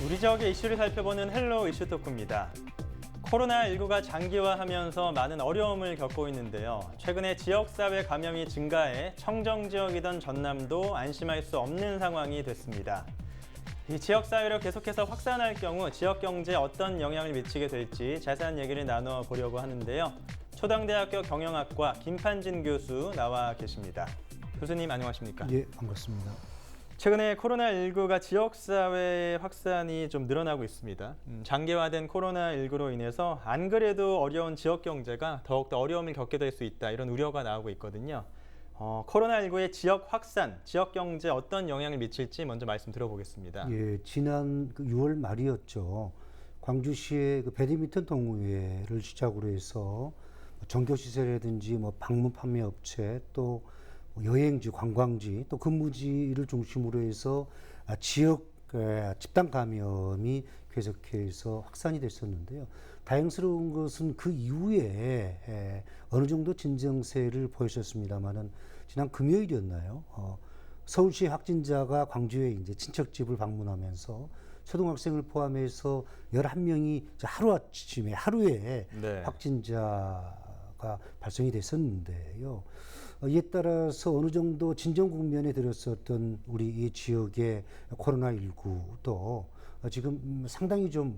우리 지역의 이슈를 살펴보는 헬로 이슈 토크입니다. 코로나19가 장기화하면서 많은 어려움을 겪고 있는데요. 최근에 지역사회 감염이 증가해 청정지역이던 전남도 안심할 수 없는 상황이 됐습니다. 이 지역사회로 계속해서 확산할 경우 지역 경제에 어떤 영향을 미치게 될지 자세한 얘기를 나눠보려고 하는데요. 초당대학교 경영학과 김판진 교수 나와 계십니다. 교수님 안녕하십니까? 예, 반갑습니다. 최근에 코로나19가 지역사회 확산이 좀 늘어나고 있습니다. 장기화된 코로나19로 인해서 안 그래도 어려운 지역 경제가 더욱더 어려움을 겪게 될 수 있다, 이런 우려가 나오고 있거든요. 코로나19의 지역 확산, 지역 경제에 어떤 영향을 미칠지 먼저 말씀 들어보겠습니다. 예, 지난 6월 말이었죠. 광주시의 배드민턴 동호회를 시작으로 해서 정교시설이라든지 방문 판매 업체, 또 여행지, 관광지, 또 근무지를 중심으로 해서 지역 집단 감염이 계속해서 확산이 됐었는데요. 다행스러운 것은 그 이후에 어느 정도 진정세를 보였었습니다만은 지난 금요일이었나요? 서울시 확진자가 광주에 이제 친척집을 방문하면서 초등학생을 포함해서 11명이 하루에 네. 확진자가 발생이 됐었는데요. 이에 따라서 어느 정도 진정 국면에 들었었던 우리 이 지역의 코로나19도 지금 상당히 좀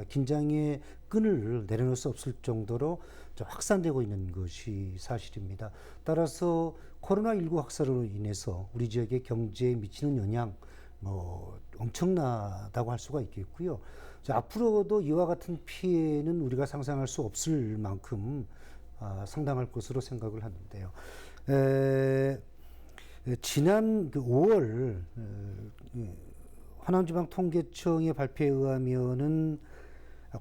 긴장의 끈을 내려놓을 수 없을 정도로 좀 확산되고 있는 것이 사실입니다. 따라서 코로나19 확산으로 인해서 우리 지역의 경제에 미치는 영향 엄청나다고 할 수가 있겠고요. 앞으로도 이와 같은 피해는 우리가 상상할 수 없을 만큼 상당할 것으로 생각을 하는데요. 지난 5월 호남지방통계청의 발표에 의하면은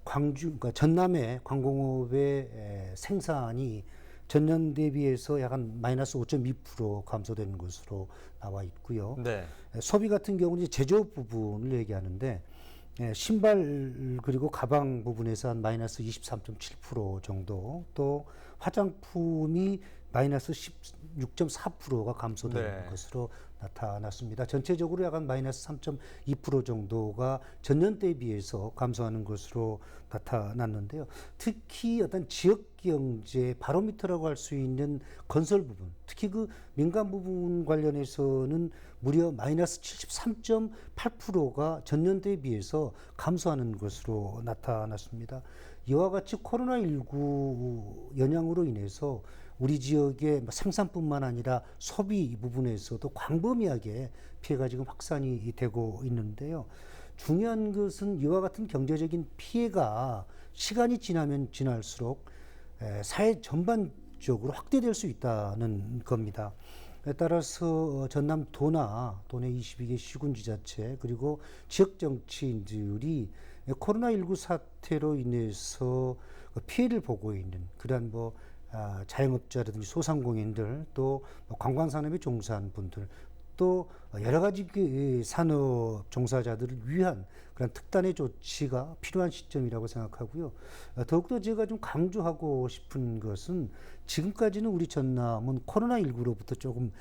그러니까 전남의 관공업의 생산이 전년 대비해서 약 한 마이너스 5.2% 감소된 것으로 나와 있고요. 네. 소비 같은 경우는 제조업 부분을 얘기하는데 신발 그리고 가방 부분에서 한 마이너스 23.7% 정도, 또 화장품이 마이너스 16.4%가 감소된 네. 것으로 나타났습니다. 전체적으로 약 한 마이너스 3.2% 정도가 전년 대비해서 감소하는 것으로 나타났는데요. 특히 어떤 지역 경제 바로미터라고 할 수 있는 건설 부분, 특히 그 민간 부분 관련해서는 무려 마이너스 73.8%가 전년 대비해서 감소하는 것으로 나타났습니다. 이와 같이 코로나19 영향으로 인해서 우리 지역의 생산뿐만 아니라 소비 부분에서도 광범위하게 피해가 지금 확산이 되고 있는데요. 중요한 것은 이와 같은 경제적인 피해가 시간이 지나면 지날수록 사회 전반적으로 확대될 수 있다는 겁니다. 따라서 전남 도내 22개 시군지자체 그리고 지역 정치인들이 코로나19 사태로 인해서 피해를 보고 있는 그러한 자영업자라든지 소상공인들, 또 관광산업에 종사하는 분들, 또 여러 가지 산업 종사자들을 위한 그런 특단의 조치가 필요한 시점이라고 생각하고요. 더욱더 제가 좀 강조하고 싶은 것은 지금까지는 우리 전남은 코로나19로부터 조금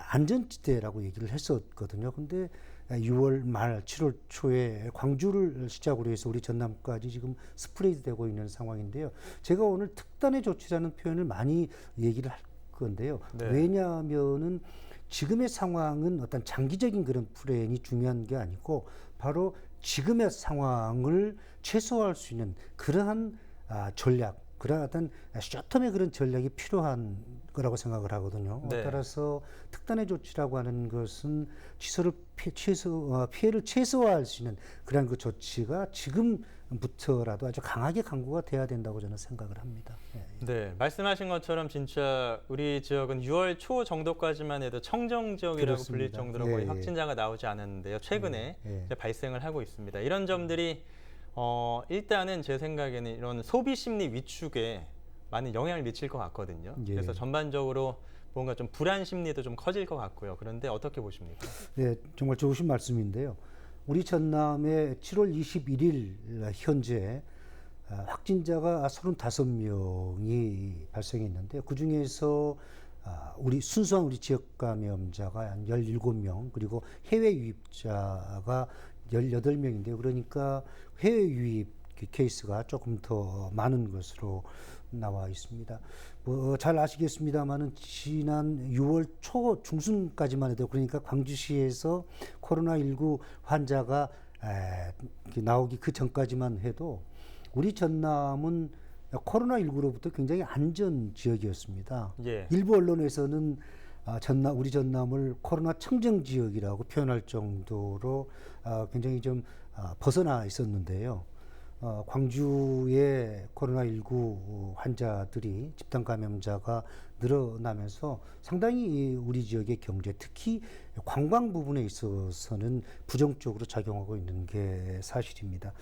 안전지대라고 얘기를 했었거든요. 근데 6월 말 7월 초에 광주를 시작으로 해서 우리 전남까지 지금 스프레이드 되고 있는 상황인데요. 제가 오늘 특단의 조치라는 표현을 많이 얘기를 할 건데요. 네. 왜냐하면은 지금의 상황은 어떤 장기적인 그런 플랜이 중요한 게 아니고 바로 지금의 상황을 최소화할 수 있는 그러한 전략, 그러한 어떤 숏텀의 그런 전략이 필요한 거라고 생각을 하거든요. 네. 따라서 특단의 조치라고 하는 것은 피해를 최소화할 수 있는 그런 그 조치가 지금부터라도 아주 강하게 강구가 돼야 된다고 저는 생각을 합니다. 네, 말씀하신 것처럼 진짜 우리 지역은 6월 초 정도까지만 해도 청정 지역이라고 그렇습니다. 불릴 정도로 거의 확진자가 나오지 않았는데요. 최근에 이제 발생을 하고 있습니다. 이런 점들이 일단은 제 생각에는 이런 소비 심리 위축에 많은 영향을 미칠 것 같거든요. 그래서 전반적으로 뭔가 좀 불안 심리도 좀 커질 것 같고요. 그런데 어떻게 보십니까? 네, 정말 좋으신 말씀인데요. 우리 전남의 7월 21일 현재 확진자가 35명이 발생했는데요. 그 중에서 순수한 우리 지역 감염자가 한 17명, 그리고 해외 유입자가 18명인데요. 그러니까 해외 유입 케이스가 조금 더 많은 것으로 나와 있습니다. 뭐 잘 아시겠습니다만은 지난 6월 초 중순까지만 해도, 그러니까 광주시에서 코로나19 환자가 나오기 그 전까지만 해도 우리 전남은 코로나19로부터 굉장히 안전 지역이었습니다. 예. 일부 언론에서는 우리 전남을 코로나 청정 지역이라고 표현할 정도로 굉장히 좀 벗어나 있었는데요. 광주의 코로나19 환자들이 집단 감염자가 늘어나면서 상당히 우리 지역의 경제, 특히 관광 부분에 있어서는 부정적으로 작용하고 있는 게 사실입니다.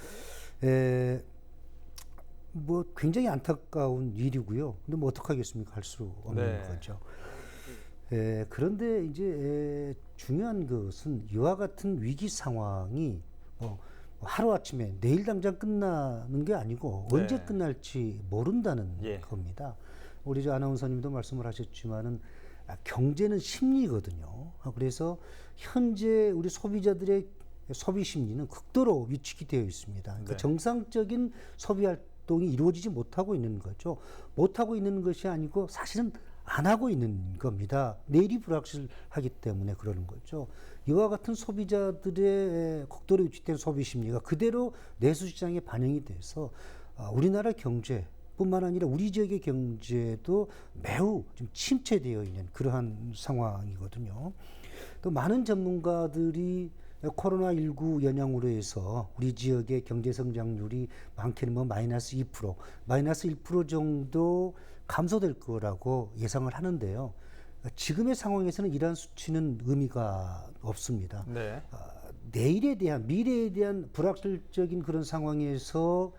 뭐 굉장히 안타까운 일이고요. 근데 뭐 어떡하겠습니까? 할 수 없는 거죠. 그런데 이제 중요한 것은 이와 같은 위기 상황이 하루아침에 내일 당장 끝나는 게 아니고 언제 끝날지 모른다는 겁니다. 우리 아나운서님도 말씀을 하셨지만은 경제는 심리거든요. 그래서 현재 우리 소비자들의 소비 심리는 극도로 위축이 되어 있습니다. 그러니까 정상적인 소비 활동이 이루어지지 못하고 있는 거죠. 못하고 있는 것이 아니고 사실은 안 하고 있는 겁니다. 내일이 불확실하기 때문에 그러는 거죠. 이와 같은 소비자들의 극도로 위축된 소비 심리가 그대로 내수시장에 반영이 돼서 우리나라 경제뿐만 아니라 우리 지역의 경제도 매우 좀 침체되어 있는 그러한 상황이거든요. 또 많은 전문가들이 코로나19 영향으로 해서 우리 지역의 경제 성장률이 많게는 뭐 마이너스 1% 정도 감소될 거라고 예상을 하는데요. 지금의 상황에서는 이러한 수치는 의미가 없습니다. 미래에 대한 불확실적인 그런 상황에서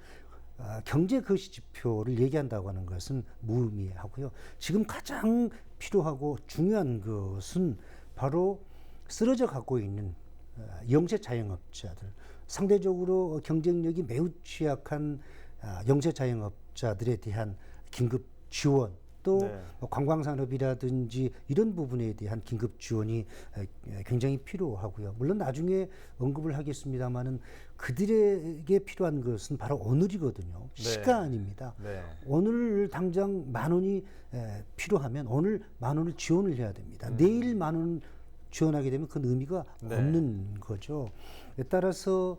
경제 거시 지표를 얘기한다고 하는 것은 무의미하고요. 지금 가장 필요하고 중요한 것은 바로 쓰러져 가고 있는 영세 자영업자들, 상대적으로 경쟁력이 매우 취약한 영세 자영업자들에 대한 긴급 지원, 또 관광산업이라든지 이런 부분에 대한 긴급 지원이 굉장히 필요하고요. 물론 나중에 언급을 하겠습니다마는 그들에게 필요한 것은 바로 오늘이거든요. 시간입니다. 오늘 당장 10,000원이 필요하면 오늘 10,000원을 지원을 해야 됩니다. 내일 10,000원 지원하게 되면 그건 의미가 없는 거죠. 따라서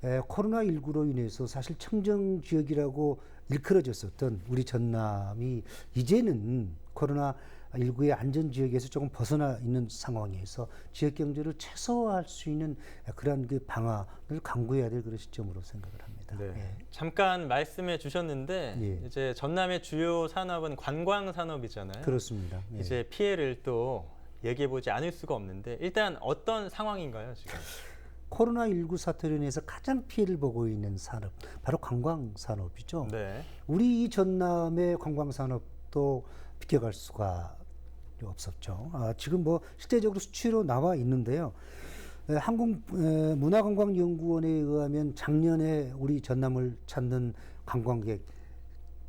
코로나19로 인해서 사실 청정 지역이라고 일컬어졌었던 우리 전남이 이제는 코로나19의 안전 지역에서 조금 벗어나 있는 상황에서 지역 경제를 최소화할 수 있는 그러한 그 방안을 강구해야 될 그런 시점으로 생각을 합니다. 잠깐 말씀해 주셨는데 이제 전남의 주요 산업은 관광 산업이잖아요. 그렇습니다. 이제 피해를 또 얘기해 보지 않을 수가 없는데 일단 어떤 상황인가요, 지금? 코로나19 사태로 인해서 가장 피해를 보고 있는 산업, 바로 관광산업이죠. 우리 이 전남의 관광산업도 비껴갈 수가 없었죠. 지금 뭐 실제적으로 수치로 나와 있는데요. 한국문화관광연구원에 의하면 작년에 우리 전남을 찾는 관광객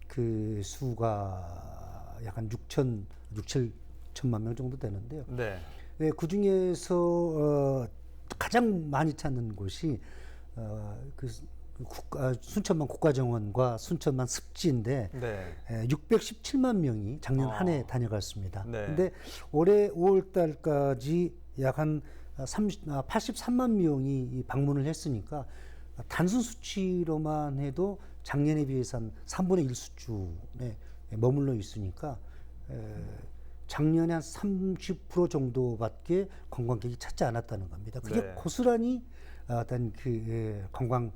그 수가 약 한 6,7천만 명 정도 되는데요. 그 중에서 가장 많이 찾는 곳이 순천만 국가정원과 순천만 습지인데 617만 명이 작년 한 해 다녀갔습니다. 근데 올해 5월 달까지 약 한 83만 명이 방문을 했으니까 단순 수치로만 해도 작년에 비해서 한 3분의 1 수준에 머물러 있으니까 작년에 한 30% 정도밖에 관광객이 찾지 않았다는 겁니다. 그게 고스란히 어떤 그 관광업에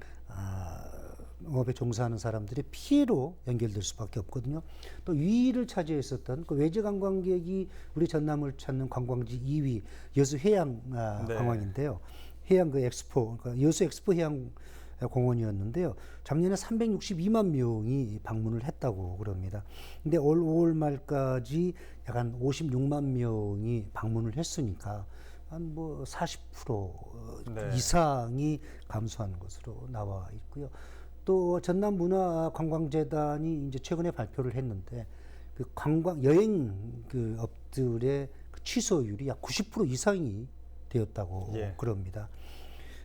종사하는 사람들의 피해로 연결될 수밖에 없거든요. 또 2위를 차지했었던 그 외지 관광객이 우리 전남을 찾는 관광지 2위 여수 해양 관광인데요. 해양 그 엑스포, 그러니까 여수 엑스포 해양 공원이었는데요. 작년에 362만 명이 방문을 했다고 그럽니다. 근데 올 5월 말까지 약 한 56만 명이 방문을 했으니까 한 뭐 40% 이상이 감소한 것으로 나와 있고요. 또 전남문화관광재단이 이제 최근에 발표를 했는데 그 여행 그 업들의 그 취소율이 약 90% 이상이 되었다고 그럽니다.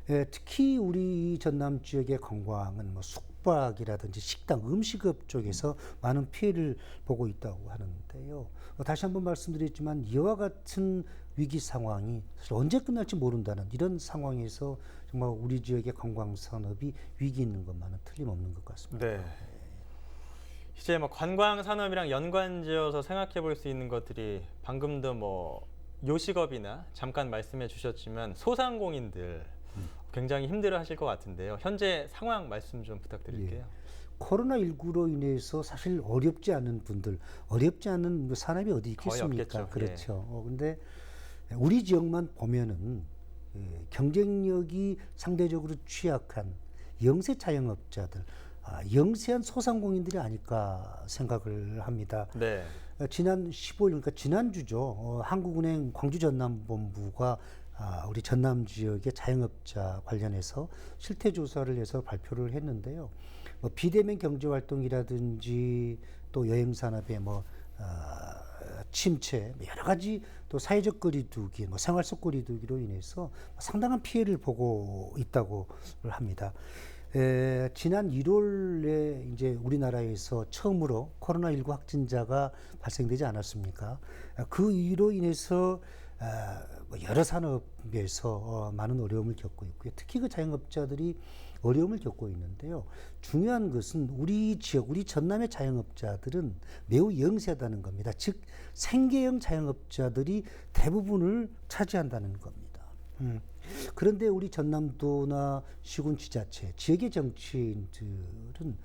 특히 우리 전남 지역의 관광은 뭐 숙박이라든지 식당, 음식업 쪽에서 많은 피해를 보고 있다고 하는데요. 다시 한번 말씀드렸지만 이와 같은 위기 상황이 사실 언제 끝날지 모른다는 이런 상황에서 정말 우리 지역의 관광 산업이 위기 있는 것만은 틀림없는 것 같습니다. 네. 이제 뭐 관광 산업이랑 연관지어서 생각해 볼 수 있는 것들이 방금도 뭐 요식업이나 잠깐 말씀해 주셨지만 소상공인들 굉장히 힘들어하실 것 같은데요. 현재 상황 말씀 좀 부탁드릴게요. 코로나19로 인해서 사실 어렵지 않은 분들, 어렵지 않은 뭐 산업이 어디 거의 있겠습니까? 없겠죠. 그렇죠. 근데 우리 지역만 보면은 경쟁력이 상대적으로 취약한 영세 자영업자들, 영세한 소상공인들이 아닐까 생각을 합니다. 네. 지난 15일, 그러니까 지난주죠. 한국은행 광주전남본부가 우리 전남 지역의 자영업자 관련해서 실태 조사를 해서 발표를 했는데요. 뭐 비대면 경제 활동이라든지 또 여행 산업의 침체, 여러 가지 또 사회적 거리두기, 생활 속 거리두기로 인해서 상당한 피해를 보고 있다고 합니다. 지난 1월에 이제 우리나라에서 처음으로 코로나19 확진자가 발생되지 않았습니까? 그 이로 인해서 여러 산업에서 많은 어려움을 겪고 있고요. 특히 그 자영업자들이 어려움을 겪고 있는데요. 중요한 것은 우리 지역, 우리 전남의 자영업자들은 매우 영세하다는 겁니다. 즉 생계형 자영업자들이 대부분을 차지한다는 겁니다. 그런데 우리 전남도나 시군 지자체, 지역의 정치인들은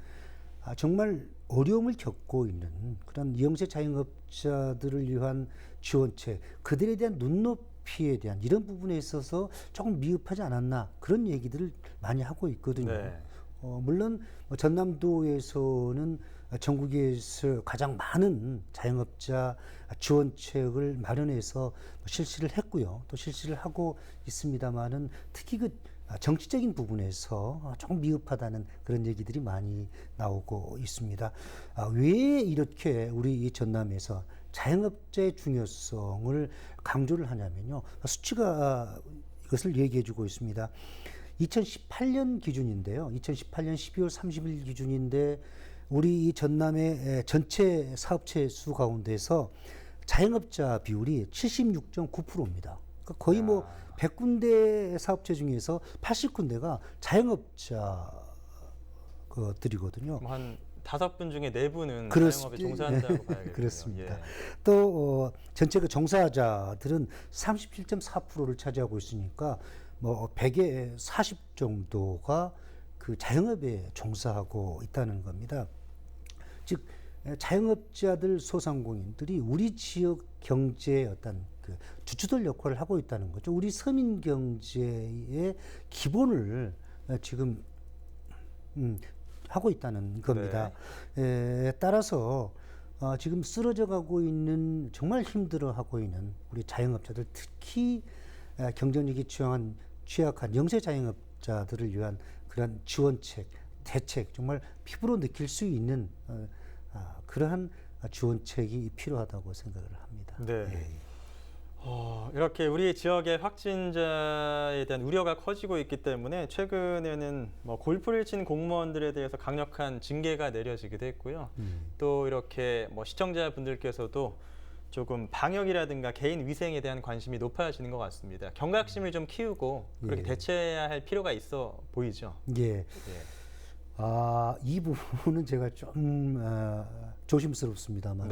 정말 어려움을 겪고 있는 그런 영세 자영업자들을 위한 지원책, 그들에 대한 눈높이에 대한 이런 부분에 있어서 조금 미흡하지 않았나 그런 얘기들을 많이 하고 있거든요. 네. 물론 전남도에서는 전국에서 가장 많은 자영업자 지원책을 마련해서 실시를 했고요. 또 실시를 하고 있습니다만은 특히 그 정치적인 부분에서 조금 미흡하다는 그런 얘기들이 많이 나오고 있습니다. 왜 이렇게 우리 이 전남에서 자영업자의 중요성을 강조를 하냐면요. 수치가 이것을 얘기해 주고 있습니다. 2018년 기준인데요. 2018년 12월 30일 기준인데 우리 이 전남의 전체 사업체 수 가운데서 자영업자 비율이 76.9%입니다. 그러니까 거의 100군데 사업체 중에서 80군데가 자영업자들이거든요. 한 5분 중에 4분은 자영업에 종사한다고 봐야겠네요. 그렇습니다. 예. 또 전체 그 종사자들은 37.4%를 차지하고 있으니까 100에 40 정도가 그 자영업에 종사하고 있다는 겁니다. 즉 자영업자들, 소상공인들이 우리 지역 경제의 어떤 그 주주들 역할을 하고 있다는 거죠. 우리 서민 경제의 기본을 지금 하고 있다는 겁니다. 따라서 지금 쓰러져 가고 있는, 정말 힘들어하고 있는 우리 자영업자들, 특히 경쟁력이 취약한 영세 자영업자들을 위한 그런 지원책, 대책, 정말 피부로 느낄 수 있는 그러한 지원책이 필요하다고 생각을 합니다. 네. 이렇게 우리 지역의 확진자에 대한 우려가 커지고 있기 때문에 최근에는 골프를 친 공무원들에 대해서 강력한 징계가 내려지기도 했고요. 또 이렇게 시청자분들께서도 조금 방역이라든가 개인 위생에 대한 관심이 높아지는 것 같습니다. 경각심을 좀 키우고 그렇게 대처해야 할 필요가 있어 보이죠. 예. 이 부분은 제가 좀 조심스럽습니다만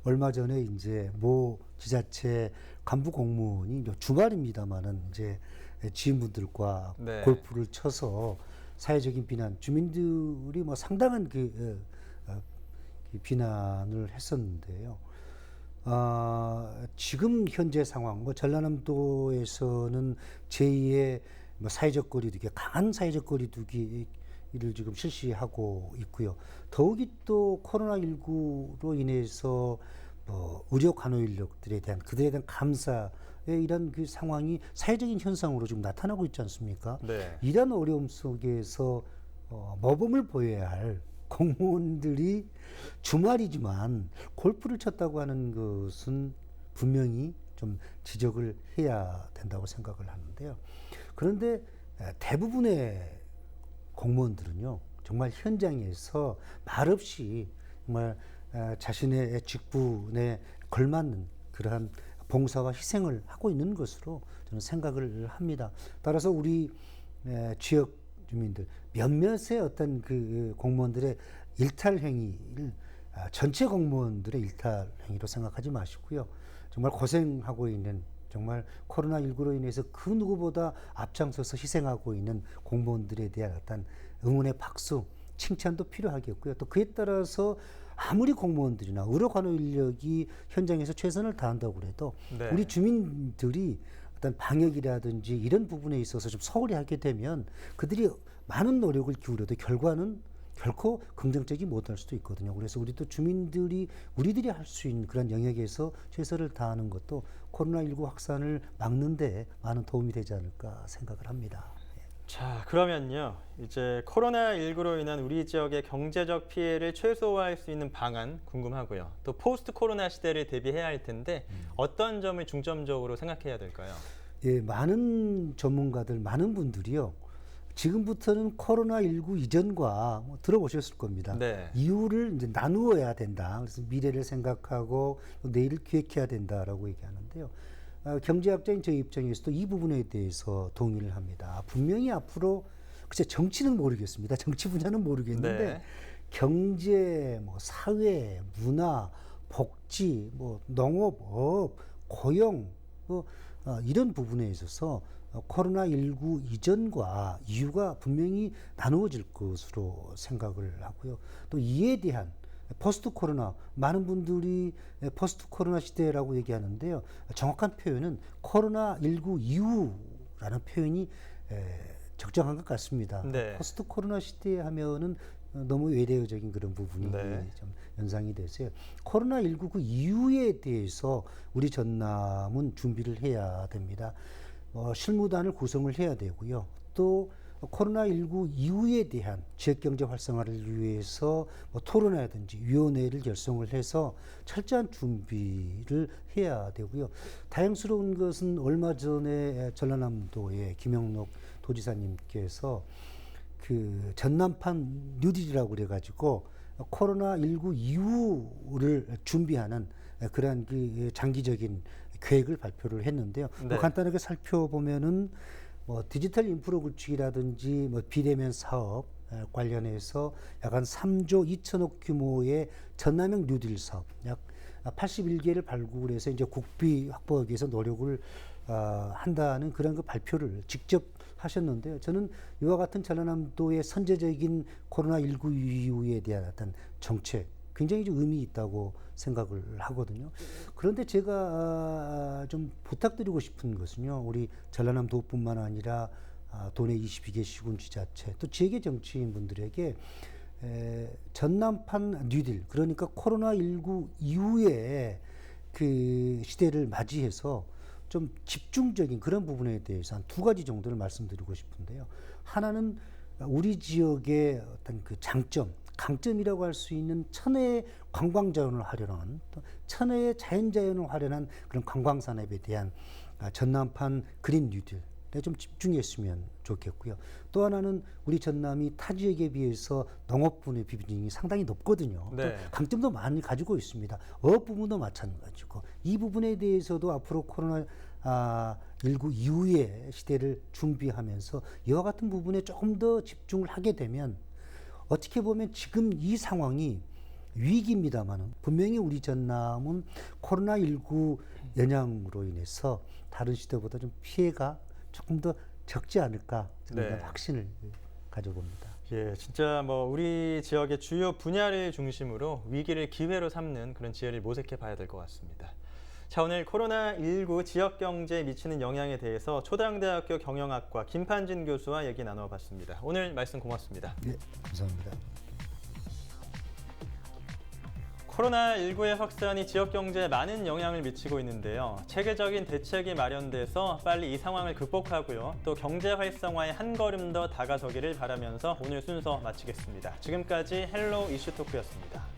얼마 전에 이제 모 지자체 간부 공무원이 주말입니다만은 이제 지인분들과 골프를 쳐서 사회적인 비난, 주민들이 상당한 비난을 했었는데요. 지금 현재 상황, 전라남도에서는 제2의 사회적 거리두기, 강한 사회적 거리두기를 지금 실시하고 있고요. 더욱이 또 코로나19로 인해서 의료 간호 인력들에 대한, 그들에 대한 감사의 이런 그 상황이 사회적인 현상으로 지금 나타나고 있지 않습니까? 이런 어려움 속에서 모범을 보여야 할 공무원들이 주말이지만 골프를 쳤다고 하는 것은 분명히 좀 지적을 해야 된다고 생각을 하는데요. 그런데 대부분의 공무원들은요, 정말 현장에서 말없이 정말 자신의 직분에 걸맞는 그러한 봉사와 희생을 하고 있는 것으로 저는 생각을 합니다. 따라서 우리 지역 주민들 몇몇의 어떤 그 공무원들의 일탈 행위를 전체 공무원들의 일탈 행위로 생각하지 마시고요. 정말 고생하고 있는, 정말 코로나19로 인해서 그 누구보다 앞장서서 희생하고 있는 공무원들에 대한 어떤 응원의 박수, 칭찬도 필요하겠고요. 또 그에 따라서 아무리 공무원들이나 의료 관호 인력이 현장에서 최선을 다한다고 그래도 네. 우리 주민들이 어떤 방역이라든지 이런 부분에 있어서 좀 소홀히 하게 되면 그들이 많은 노력을 기울여도 결과는 결코 긍정적이 못할 수도 있거든요. 그래서 우리도 주민들이 우리들이 할 수 있는 그런 영역에서 최선을 다하는 것도 코로나19 확산을 막는 데 많은 도움이 되지 않을까 생각을 합니다. 자, 그러면요. 이제 코로나19로 인한 우리 지역의 경제적 피해를 최소화할 수 있는 방안 궁금하고요. 또 포스트 코로나 시대를 대비해야 할 텐데 어떤 점을 중점적으로 생각해야 될까요? 예, 많은 전문가들, 많은 분들이요. 지금부터는 코로나19 이전과 들어보셨을 겁니다. 네. 이유를 이제 나누어야 된다. 그래서 미래를 생각하고 내일을 기획해야 된다라고 얘기하는데요. 경제학자인 저희 입장에서도 이 부분에 대해서 동의를 합니다. 분명히 앞으로 글쎄 정치는 모르겠습니다. 정치 분야는 모르겠는데 네. 경제, 뭐 사회, 문화, 복지, 뭐 농업, 업, 고용 이런 부분에 있어서 코로나19 이전과 이후가 분명히 나누어질 것으로 생각을 하고요. 또 이에 대한 포스트 코로나, 많은 분들이 포스트 코로나 시대라고 얘기하는데요. 정확한 표현은 코로나19 이후라는 표현이 적정한 것 같습니다. 네. 포스트 코로나 시대 하면은 너무 외래어적인 그런 부분이 네. 좀 연상이 돼서요. 코로나19 그 이후에 대해서 우리 전남은 준비를 해야 됩니다. 실무단을 구성을 해야 되고요. 또 코로나19 이후에 대한 지역경제 활성화를 위해서 토론회라든지 위원회를 결성을 해서 철저한 준비를 해야 되고요. 다행스러운 것은 얼마 전에 전라남도의 김영록 도지사님께서 그 전남판 뉴딜이라고 그래가지고 코로나19 이후를 준비하는 그러한 그 장기적인 계획을 발표를 했는데요. 네. 간단하게 살펴보면은 디지털 인프라 구축이라든지 비대면 사업 관련해서 약 한 3조 2천억 규모의 전남형 뉴딜 사업 약 81개를 발굴해서 이제 국비 확보하기 위해서 노력을 한다는 그런 그 발표를 직접 하셨는데요. 저는 이와 같은 전라남도의 선제적인 코로나19 이후에 대한 어떤 정책 굉장히 좀 의미 있다고 생각을 하거든요. 그런데 제가 좀 부탁드리고 싶은 것은요. 우리 전라남도뿐만 아니라 도내 22개 시군 지자체 또 지역의 정치인분들에게 전남판 뉴딜, 그러니까 코로나19 이후에 그 시대를 맞이해서 좀 집중적인 그런 부분에 대해서 한 두 가지 정도를 말씀드리고 싶은데요. 하나는 우리 지역의 어떤 그 장점, 강점이라고 할 수 있는 천혜의 관광자원을 활용한, 또 천혜의 자연자연을 활용한 그런 관광산업에 대한 전남판 그린 뉴딜에 좀 집중했으면 좋겠고요. 또 하나는 우리 전남이 타 지역에 비해서 농업분의 비중이 상당히 높거든요. 네. 또 강점도 많이 가지고 있습니다. 어업 부분도 마찬가지고 이 부분에 대해서도 앞으로 코로나19 이후의 시대를 준비하면서 이와 같은 부분에 조금 더 집중을 하게 되면 어떻게 보면 지금 이 상황이 위기입니다만은 분명히 우리 전남은 코로나19 영향으로 인해서 다른 시대보다 좀 피해가 조금 더 적지 않을까 저는 네. 확신을 가져봅니다. 예, 진짜 우리 지역의 주요 분야를 중심으로 위기를 기회로 삼는 그런 지혜를 모색해 봐야 될 것 같습니다. 자, 오늘 코로나19 지역 경제에 미치는 영향에 대해서 초당대학교 경영학과 김판진 교수와 얘기 나눠봤습니다. 오늘 말씀 고맙습니다. 네, 감사합니다. 코로나19의 확산이 지역 경제에 많은 영향을 미치고 있는데요. 체계적인 대책이 마련돼서 빨리 이 상황을 극복하고요. 또 경제 활성화에 한 걸음 더 다가서기를 바라면서 오늘 순서 마치겠습니다. 지금까지 헬로 이슈토크였습니다.